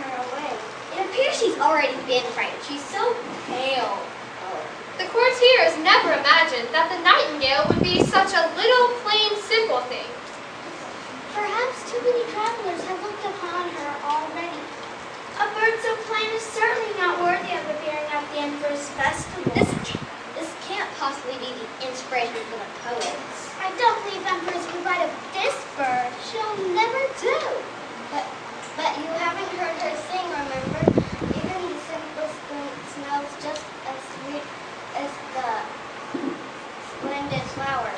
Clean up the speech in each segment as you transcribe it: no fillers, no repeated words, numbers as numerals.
her away. It appears she's already been frightened. She's so pale. The courtiers never imagined that the Nightingale would be such a little, plain, simple thing. Perhaps too many travelers have looked upon her already. A bird so plain is certainly not worthy of appearing at the Emperor's festival. This can't possibly be the inspiration for the poets. I don't believe emperors would write of this bird. She'll never do. But you haven't heard her sing, remember? Even the simplest thing smells just as sweet as the splendid flower.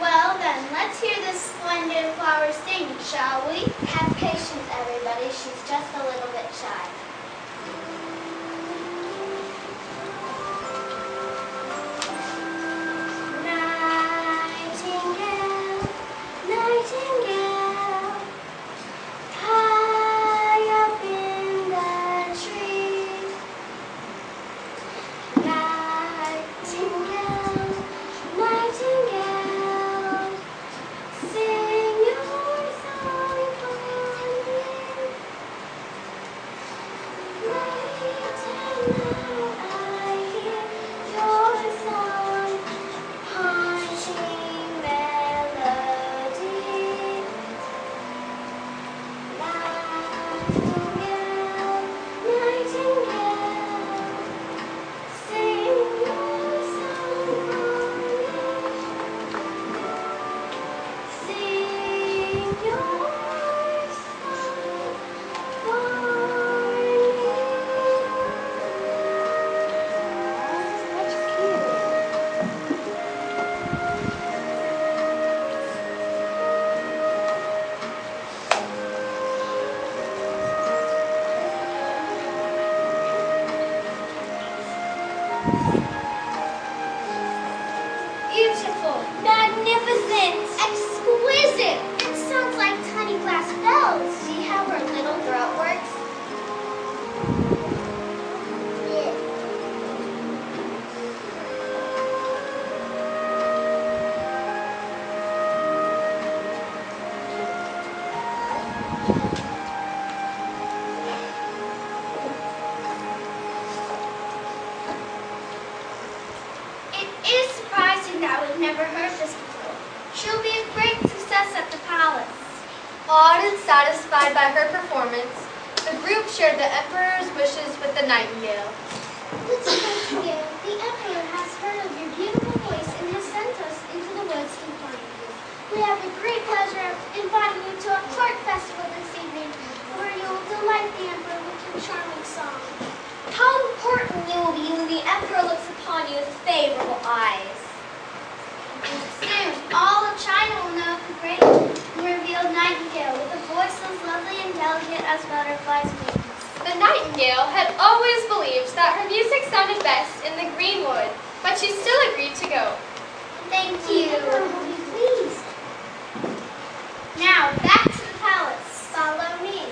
Well then, let's hear this splendid flower sing, shall we? Have patience, everybody. She's just a little bit shy. Nightingale, nightingale, high up in the tree. Nightingale, nightingale, sing your song for me. Nightingale, I hear your song, haunting melody. Nightingale, nightingale, sing your song for me. Sing your song for me. That's cute. Beautiful, magnificent, exquisite. It sounds like tiny glass bells. See how her little throat works? Yeah. It is surprising that we've never heard this before. She'll be a great success at the palace. Awed and satisfied by her performance, the group shared the Emperor's wishes with the Nightingale. Little Nightingale, the Emperor has heard of your beautiful voice and has sent us into the woods to find you. We have the great pleasure of inviting you to a court festival this evening, where you will delight the Emperor with your charming song. How important you will be when the Emperor looks upon you with favorable eyes. Soon, all of China will know of the great and revealed Nightingale with a voice as lovely and delicate as butterflies' wings. The Nightingale had always believed that her music sounded best in the greenwood, but she still agreed to go. Thank you. Please. Now, back to the palace. Follow me.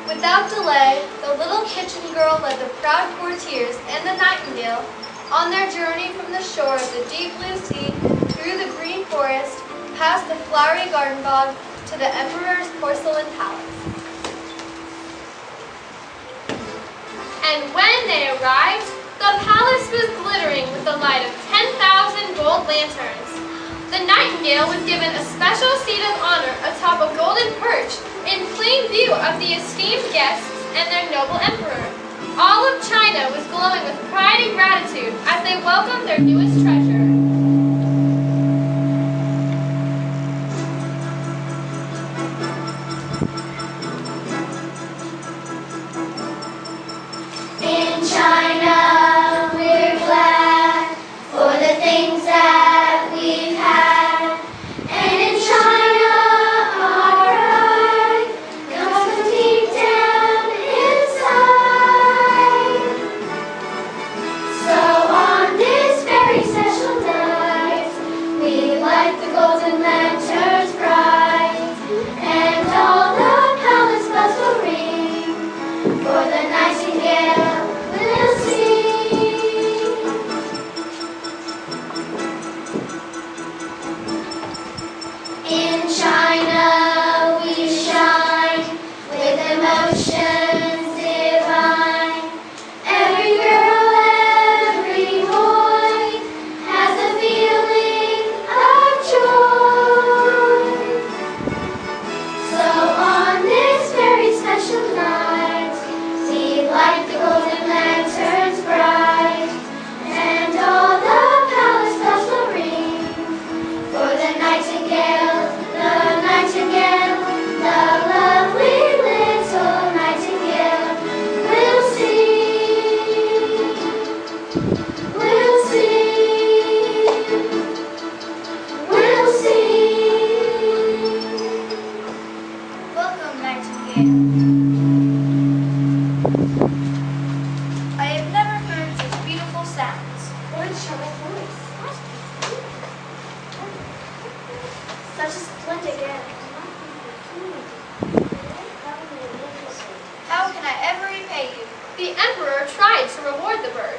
Without delay, the little kitchen girl led the proud courtiers and the Nightingale on their journey from the shore of the deep blue sea, through the green forest, past the flowery garden bog, to the Emperor's porcelain palace. And when they arrived, the palace was glittering with the light of 10,000 gold lanterns. The Nightingale was given a special seat of honor atop a golden perch in plain view of the esteemed guests and their noble emperor. All of China was glowing with pride and gratitude as they welcomed their newest treasure. In China, we're glad for the things that we've had. And in China, our pride comes from deep down inside. So on this very special day, I have never heard such beautiful sounds. What a charming voice. Such a splendid gift. How can I ever repay you? The emperor tried to reward the bird.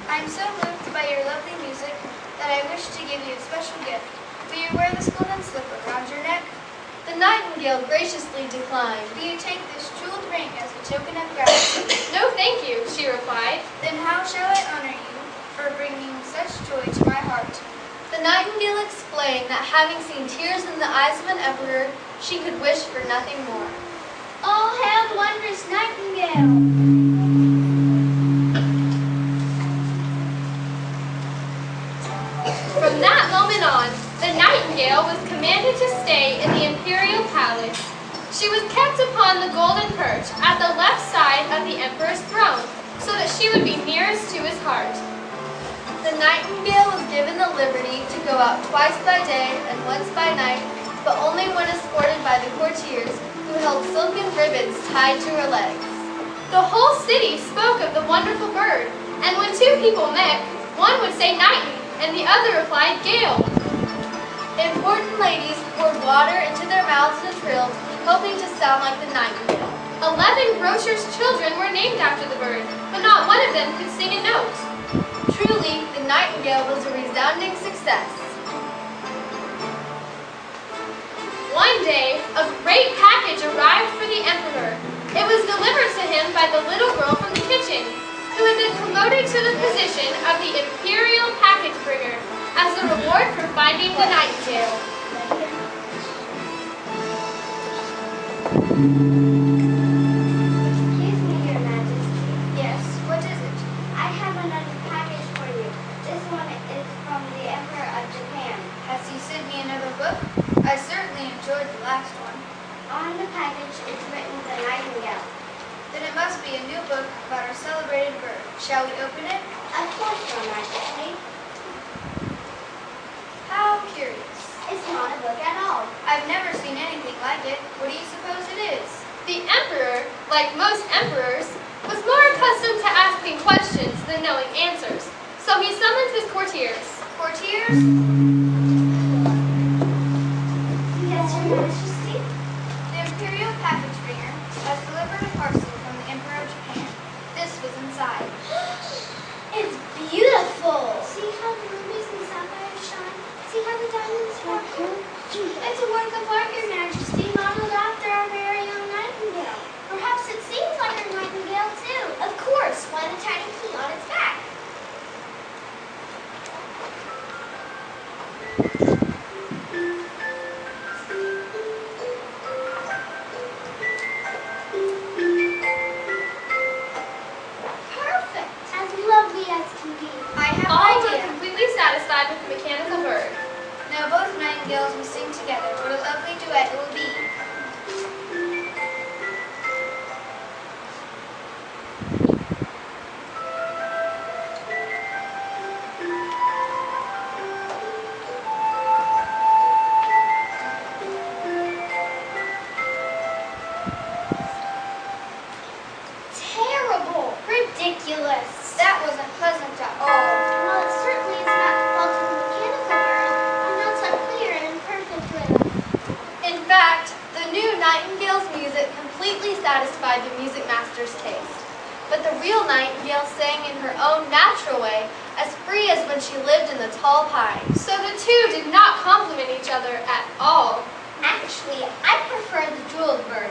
I'm so moved by your lovely music that I wish to give you a special gift. Will you wear this golden slipper around your neck? The nightingale graciously declined. Will you take this jeweled ring as a token of gratitude? No, thank you, she replied. Then how shall I honor you for bringing such joy to my heart? The nightingale explained that having seen tears in the eyes of an emperor, she could wish for nothing more. Oh, hail the wondrous nightingale! From that moment on, the nightingale was commanded to stay in the imperial palace. She was kept upon the golden perch at the left side of the emperor's throne, so that she would be nearest to his heart. The nightingale was given the liberty to go out twice by day and once by night, but only when escorted by the courtiers who held silken ribbons tied to her legs. The whole city spoke of the wonderful bird, and when two people met, one would say nightingale, and the other replied gale. Important ladies poured water into their mouths and trilled, hoping to sound like the nightingale. 11 grocers' children were named after the bird, but not one of them could sing a note. Truly, the nightingale was a resounding success. One day, a great package arrived for the emperor. It was delivered to him by the little girl from the kitchen, who had been promoted to the position of the imperial package bringer as a reward for finding the nightingale. Excuse me, Your Majesty. Yes, what is it? I have another package for you. This one is from the Emperor of Japan. Has he sent me another book? I certainly enjoyed the last one. On the package is written the Nightingale. Then it must be a new book about our celebrated bird. Shall we open it? Of course, Your Majesty. How curious. It's not a book at all. I've never seen anything like it. What do you suppose it is? The emperor, like most emperors, was more accustomed to asking questions than knowing answers, so he summoned his courtiers. Courtiers? Yes, Your Majesty. The imperial package bringer has delivered a parcel from the Emperor of Japan. This was inside. It's beautiful. See how the rubies and sapphires shine? See how the diamonds sparkle? It's a work of art, Your Majesty, modeled after our very own nightingale. Perhaps it seems like a nightingale, too. Of course, why the tiny key on its back? Perfect. As lovely as can be. I have All an were idea. completely satisfied with the mechanical bird. Now both nightingales will sing together. What a lovely duet it will be. Terrible. Ridiculous. That wasn't pleasant at all. Well, it certainly is not the fault of the mechanical bird. Our notes are clear and in perfect rhythm. In fact, the new nightingale's music completely satisfied the music master's taste. But the real nightingale sang in her own natural way, as free as when she lived in the tall pines. So the two did not complement each other at all. Actually, I prefer the jeweled bird